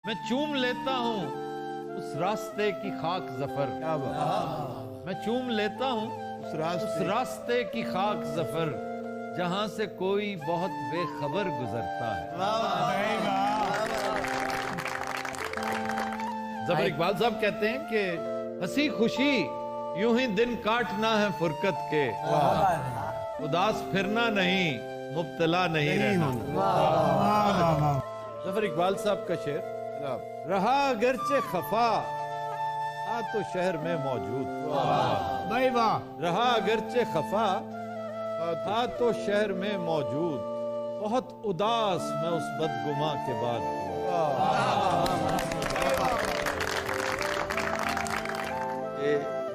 میں چوم لیتا ہوں اس راستے کی خاک ظفر، میں چوم لیتا ہوں اس راستے کی خاک ظفر جہاں سے کوئی بہت بے خبر گزرتا ہے۔ ظفر اقبال صاحب کہتے ہیں کہ ہنسی خوشی یوں ہی دن کاٹنا ہے فرقت کے، اداس پھرنا نہیں مبتلا نہیں رہنا۔ ظفر اقبال صاحب کا شعر، رہا اگرچہ خفا تھا تو شہر میں موجود، رہا اگرچہ خفا تھا تو شہر میں موجود، بہت اداس میں اس بدگماں کے بعد۔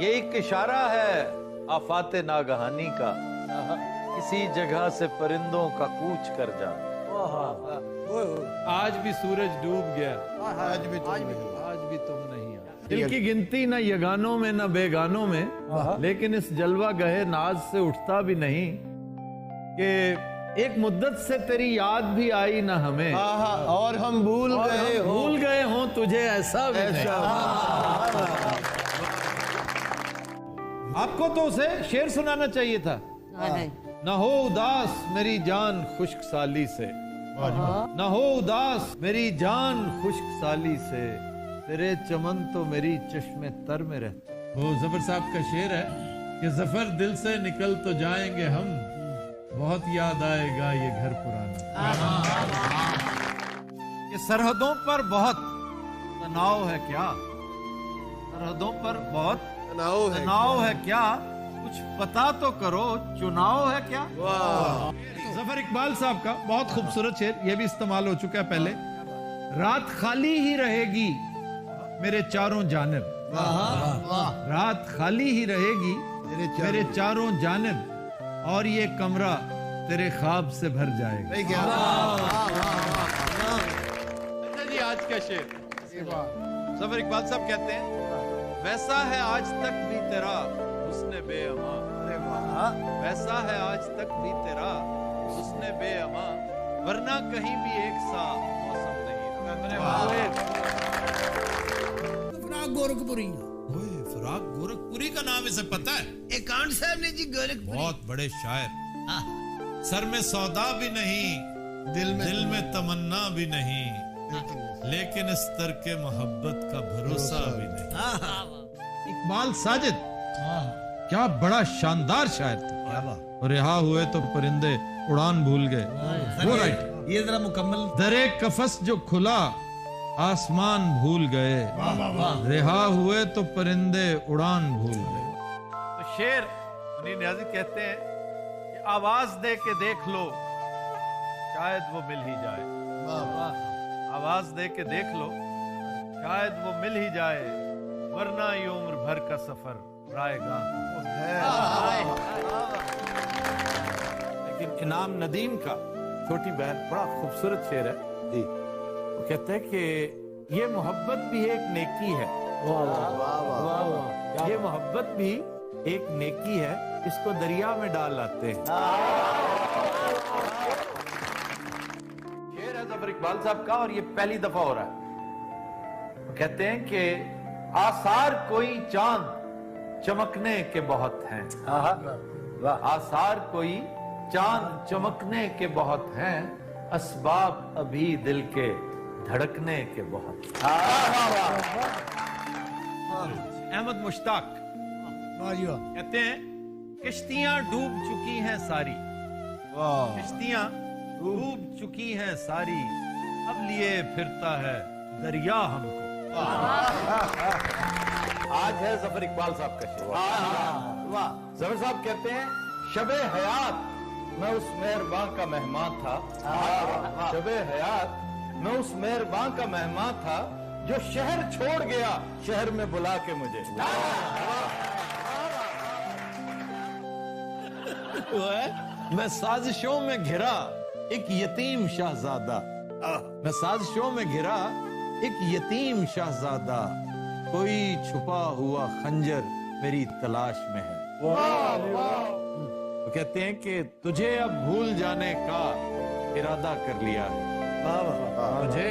یہ ایک اشارہ ہے آفات ناگہانی کا، کسی جگہ سے پرندوں کا کوچ کر جا۔ آج بھی سورج ڈوب گیا، آج بھی تم نہیں آئے۔ دل کی گنتی نہ یگانوں میں نہ بیگانوں میں، لیکن اس جلوہ گہے ناز سے اٹھتا بھی نہیں کہ ایک مدت سے تیری یاد بھی آئی نہ ہمیں، اور ہم بھول گئے ہوں تجھے ایسا بھی نہیں۔ آپ کو تو اسے شعر سنانا چاہیے تھا۔ نہ ہو اداس میری جان خشک سالی سے، نہ ہو اداس میری جان خشک سالی سے، تیرے چمن تو میری چشم تر میں رہتا۔ وہ ظفر صاحب کا شعر ہے کہ ظفر دل سے نکل تو جائیں گے ہم، بہت یاد آئے گا یہ گھر پرانا۔ یہ سرحدوں پر بہت تناؤ ہے کیا، سرحدوں پر بہت تناؤ ہے کیا، کچھ پتا تو کرو چناؤ ہے کیا۔ ظفر اقبال صاحب کا بہت خوبصورت شعر، یہ بھی استعمال ہو چکا ہے پہلے۔ رات خالی ہی رہے گی میرے چاروں جانب، رات خالی ہی رہے گی میرے چاروں جانب، اور یہ کمرہ تیرے خواب سے بھر جائے گا۔ جی آج کا شعر، ظفر اقبال صاحب کہتے ہیں، ویسا ہے آج تک بھی تیرا حسن بے اما، ویسا ہے آج تک بھی تیرا حسن بے اما، ورنہ کہیں بھی ایک سا موسم نہیں رہا۔ فراق گورکھپوری، فراق گورکھپوری کا نام اسے پتا ہے؟ ایک کان صاحب نے جی گورکھپوری، بہت بڑے شاعر۔ سر میں سودا بھی نہیں، دل میں تمنا بھی نہیں، لیکن اس ترک محبت کا بھروسہ بھی نہیں۔ اقبال ساجد کیا بڑا شاندار شاعر تھا۔ رہا ہوئے تو پرندے اڑان بھول گئے، وہ رائٹ، یہ ذرا مکمل۔ درے قفس جو کھلا آسمان بھول گئے، رہا ہوئے تو پرندے اڑان بھول گئے۔ تو شعر منیر نیازی کہتے ہیں کہ آواز دے کے دیکھ لو شاید وہ مل ہی جائے، آواز دے کے دیکھ لو شاید وہ مل ہی جائے، ورنہ یہ عمر بھر کا سفر رائے گاہ۔ لیکن انعام ندیم کا چھوٹی بہن بڑا خوبصورت شعر ہے جی، وہ کہتے ہیں کہ یہ محبت بھی ایک نیکی ہے، یہ محبت بھی ایک نیکی ہے، اس کو دریا میں ڈال لاتے ہیں۔ شعر ہے ظفر اقبال صاحب کا، اور یہ پہلی دفعہ ہو رہا ہے۔ وہ کہتے ہیں کہ آثار کوئی چاند چمکنے کے بہت ہیں، آثار کوئی چاند چمکنے کے بہت ہیں، اسباب ابھی دل کے دھڑکنے کے بہت۔ احمد مشتاق کہتے ہیں کشتیاں ڈوب چکی ہیں ساری، کشتیاں ڈوب چکی ہیں ساری، اب لیے پھرتا ہے دریا ہم کو۔ آج ہے ظفر اقبال صاحب کا شعر۔ ظفر صاحب کہتے ہیں شب حیات میں اس مہرباں کا مہمان تھا، شب حیات میں اس مہرباں کا مہمان تھا، جو شہر چھوڑ گیا شہر میں بلا کے مجھے۔ میں سازشوں میں گھرا ایک یتیم شہزادہ، میں سازشوں میں گھرا ایک یتیم شہزادہ، کوئی چھپا ہوا خنجر میری تلاش میں ہے۔ وہ کہتے ہیں کہ تجھے اب بھول جانے کا ارادہ کر لیا ہے، تجھے